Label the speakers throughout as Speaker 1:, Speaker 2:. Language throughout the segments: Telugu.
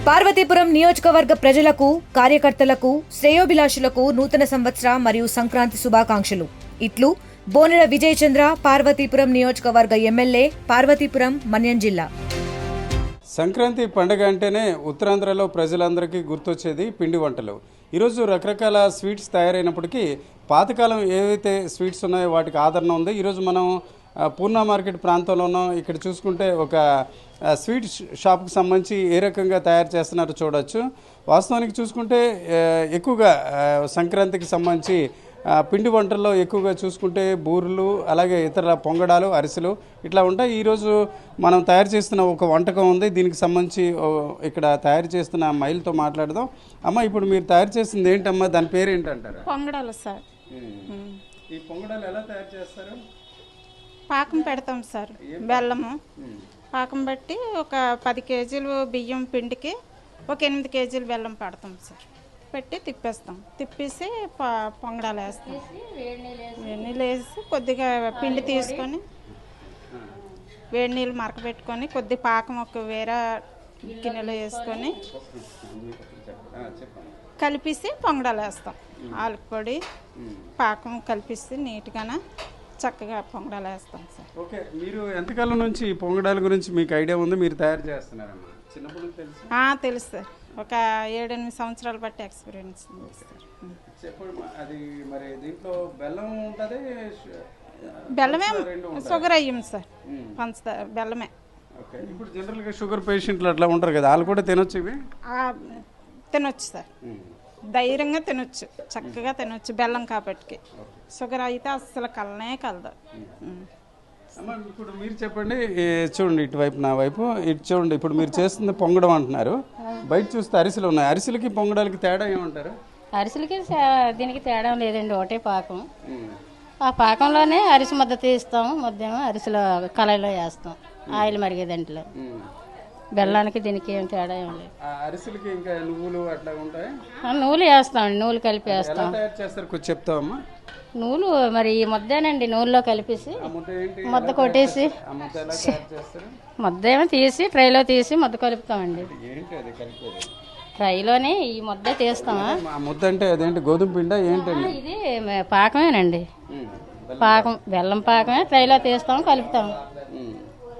Speaker 1: పార్వతీపురం నియోజకవర్గ ప్రజలకు, కార్యకర్తలకు, శ్రేయోభిలాషులకు నూతన సంవత్సర మరియు సంక్రాంతి శుభాకాంక్షలు. ఇట్లు బోనెల విజయ్ చంద్ర, పార్వతీపురం నియోజకవర్గ ఎమ్మెల్యే, పార్వతీపురం, మన్యం జిల్లా.
Speaker 2: సంక్రాంతి పండుగ అంటేనే ఉత్తరాంధ్రలో ప్రజలందరికీ గుర్తొచ్చేది పిండి వంటలు. ఈరోజు రకరకాల స్వీట్స్ తయారైనప్పటికీ పాతకాలం ఏవైతే స్వీట్స్ ఉన్నాయో వాటికి ఆదరణ ఉంది. ఈరోజు మనం పూర్ణ మార్కెట్ ప్రాంతంలో ఉన్నాం. ఇక్కడ చూసుకుంటే ఒక స్వీట్ షాప్కి సంబంధించి ఏ రకంగా తయారు చేస్తున్నారో చూడవచ్చు. వాస్తవానికి చూసుకుంటే ఎక్కువగా సంక్రాంతికి సంబంధించి పిండి వంటల్లో ఎక్కువగా చూసుకుంటే బూరెలు, అలాగే ఇతర పొంగడాలు, అరిసెలు ఇట్లా ఉంటాయి. ఈరోజు మనం తయారు చేస్తున్న ఒక వంటకం ఉంది. దీనికి సంబంధించి ఇక్కడ తయారు చేస్తున్న మైల్తో మాట్లాడదాం. అమ్మ, ఇప్పుడు మీరు తయారు చేస్తుంది ఏంటమ్మా? దాని పేరు ఏంటంటారు?
Speaker 3: పొంగడాలు సార్.
Speaker 2: ఈ పొంగడాలు ఎలా తయారు చేస్తారు?
Speaker 3: పాకం పెడతాం సార్. బెల్లము పాకం పెట్టి ఒక 10 కేజీలు బియ్యం పిండికి ఒక 8 కేజీలు బెల్లం పెడతాం సార్. పెట్టి తిప్పేస్తాం. తిప్పేసి పొంగడాలు వేస్తాం. వేడి నీళ్ళు వేసి కొద్దిగా పిండి తీసుకొని వేడి నీళ్ళు మరకబెట్టుకొని కొద్ది పాకం ఒక వేరే గిన్నెలో వేసుకొని కలిపేసి పొంగడాలు వేస్తాం. ఆలు పొడి పాకం కలిపిస్తే నీట్గానే చక్కగా పొంగడాలు వేస్తాం సార్.
Speaker 2: ఓకే, మీరు ఎంతకాలం నుంచి ఈ పొంగడాల గురించి మీకు ఐడియా ఉంది? మీరు తయారు చేస్తున్నారమ్మా? చిన్నప్పుడు తెలుసు?
Speaker 3: తెలుసు సార్. ఒక 7-8 సంవత్సరాలు బట్టి ఎక్స్పీరియన్స్ ఉంది సార్.
Speaker 2: చెప్పండి, అది మరి దీంట్లో బెల్లం ఉంటుంది?
Speaker 3: బెల్లమే, షుగర్ అయ్యాం సార్. పంచదార బెల్లమే.
Speaker 2: ఓకే, ఇప్పుడు జనరల్గా షుగర్ పేషెంట్లు అట్లా ఉంటారు కదా, వాళ్ళు కూడా తినొచ్చు ఇవి?
Speaker 3: తినొచ్చు సార్. ధైర్యంగా తినొచ్చు, చక్కగా తినొచ్చు బెల్లం కాబట్టి. షుగర్ అయితే అస్సలు కలనే కలదు.
Speaker 2: అమ్మ, ఇప్పుడు మీరు చెప్పండి. చూడండి, ఇటువైపు నా వైపు ఇటు చూడండి. ఇప్పుడు మీరు చేస్తుంది పొంగడం అంటున్నారు. బయట చూస్తే అరిసెలు ఉన్నాయి. అరిసెలకి పొంగడాలకి తేడా ఏమంటారు?
Speaker 4: అరిసెలకి దీనికి తేడా లేదండి, ఒకటే పాకం. ఆ పాకంలోనే అరిసి ముద్ద తీస్తాం. ముద్దేమో అరిసెలో కళాయిలో వేస్తాం, ఆయిల్ మరిగే దాంట్లో. బెల్లానికి దీనికి ఏం తేడా ఏం లేదు.
Speaker 2: అరిసెలకి ఇంకా నువ్వులు అట్లా ఉంటాయి?
Speaker 4: నువ్వులు వేస్తామండి, నువ్వులు కలిపి వేస్తాం.
Speaker 2: తయారు చేస్తారు కొంచెం చెప్తావమ్మా?
Speaker 4: నువ్వులు మరి ఈ ముద్దేనండి, నూనెలో కలిపేసి ముద్ద కొట్టేసి ముద్ద ఏమో తీసి ట్రైలో తీసి ముద్ద కలుపుతామండి. ట్రైలోనే ఈ ముద్ద తీస్తామా?
Speaker 2: ముద్ద అంటే అదేంటి, గోధుమ పిండా ఏంటండి?
Speaker 4: ఇది పాకమేనండి, పాకం బెల్లం పాకమే. ట్రైలో తీస్తాము, కలుపుతాము.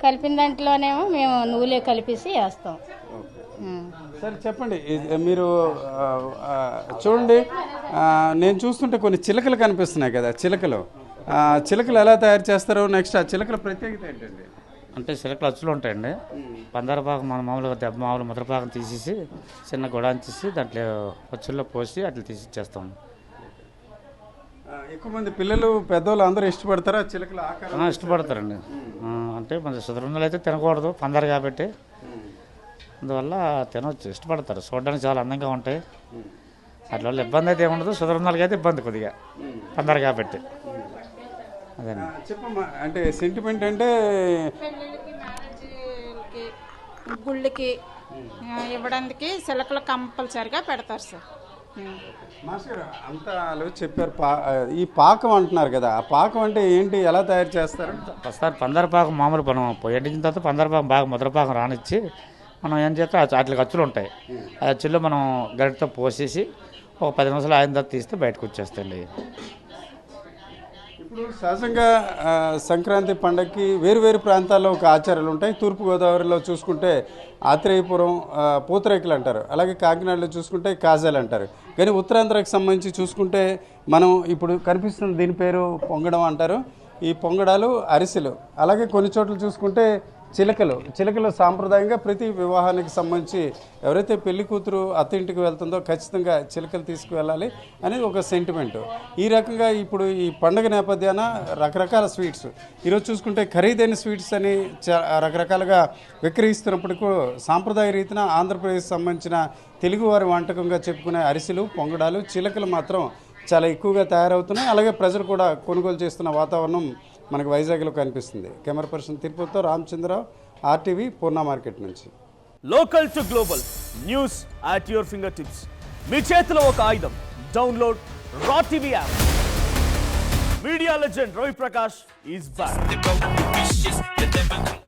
Speaker 4: కలిపిన దాంట్లోనేమో మేము నువ్వులే కలిపేసి వేస్తాం.
Speaker 2: సరే చెప్పండి, మీరు చూడండి. నేను చూస్తుంటే కొన్ని చిలకలు కనిపిస్తున్నాయి కదా, చిలకలు ఎలా తయారు చేస్తారో, నెక్స్ట్ ఆ చిలకల ప్రత్యేకత ఏంటండి?
Speaker 5: అంటే చిలకలు అచ్చులు ఉంటాయండి. పందర పాకం మనం మామూలుగా మామూలు ముద్రపాకం తీసేసి చిన్న గొడాన్ని తీసి దాంట్లో అచ్చుల్లో పోసి అట్లా తీసి చేస్తాం.
Speaker 2: ఎక్కువ మంది పిల్లలు, పెద్దవాళ్ళు అందరూ ఇష్టపడతారా చిలకల ఆకారం?
Speaker 5: ఇష్టపడతారండి. అంటే మన సుదృందలు అయితే తినకూడదు, పందరు కాబట్టి. అందువల్ల తినవచ్చు, ఇష్టపడతారు. చూడడానికి చాలా అందంగా ఉంటాయి. అట్లా వల్ల ఇబ్బంది అయితే ఏముండదు. సుదృందాలకి అయితే ఇబ్బంది కొద్దిగా, పందరు కాబట్టి. అదే
Speaker 2: చెప్పమ్మా, అంటే సెంటిమెంట్ అంటే
Speaker 3: గుళ్ళకి ఇవ్వడానికి చిలకలు కంపల్సరిగా పెడతారు సార్.
Speaker 2: మాస్టర్ గారు అంతా చెప్పారు. ఈ పాకం అంటున్నారు కదా, ఆ పాకం అంటే ఏంటి, ఎలా తయారు చేస్తారు?
Speaker 5: ఒకసారి పందర పాకం మామూలు మనం ఎండించిన తర్వాత పందర పాకం బాగా ముద్రపాకం రానిచ్చి మనం ఏం చేస్తే వాటికి అచ్చులు ఉంటాయి. ఆ అచ్చుల్లో మనం గరిటతో పోసేసి ఒక 10 నిమిషాలు ఆయన తర్వాత తీస్తే బయటకు వచ్చేస్తాయండి.
Speaker 2: ఇప్పుడు సహజంగా సంక్రాంతి పండగకి వేరు ప్రాంతాల్లో ఒక ఆచారాలు ఉంటాయి. తూర్పుగోదావరిలో చూసుకుంటే ఆత్రేయపురం పూతరేకులు అంటారు, అలాగే కాకినాడలో చూసుకుంటే కాజాలు అంటారు. కానీ ఉత్తరాంధ్రకి సంబంధించి చూసుకుంటే మనం ఇప్పుడు కనిపిస్తున్న దీని పేరు పొంగడం అంటారు. ఈ పొంగడాలు, అరిసెలు, అలాగే కొన్ని చోట్ల చూసుకుంటే చిలకలు సాంప్రదాయంగా ప్రతి వివాహానికి సంబంధించి ఎవరైతే పెళ్లి కూతురు అత్తింటికి వెళ్తుందో ఖచ్చితంగా చిలకలు తీసుకువెళ్ళాలి అనేది ఒక సెంటిమెంట్. ఈ రకంగా ఇప్పుడు ఈ పండుగ నేపథ్యాన రకరకాల స్వీట్స్ ఈరోజు చూసుకుంటే ఖరీదైన స్వీట్స్ అని రకరకాలుగా విక్రయిస్తున్నప్పటికీ సాంప్రదాయ రీతిన ఆంధ్రప్రదేశ్ సంబంధించిన తెలుగువారి వంటకంగా చెప్పుకునే అరిసెలు, పొంగడాలు, చిలకలు మాత్రం చాలా ఎక్కువగా తయారవుతున్నాయి. అలాగే ప్రజలు కూడా కొనుగోలు చేస్తున్న వాతావరణం మనకు వైజాగ్లో కనిపిస్తుంది. కెమెరా పర్సన్ తిరుపతితో రామచంద్రరావు, ఆర్టీవీ, పూర్ణ మార్కెట్ నుంచి.
Speaker 6: Local to global news at your fingertips. మీ చేతిలో ఒక ఆయుధం. Download Raw TV app. Media legend Ravi Prakash is back.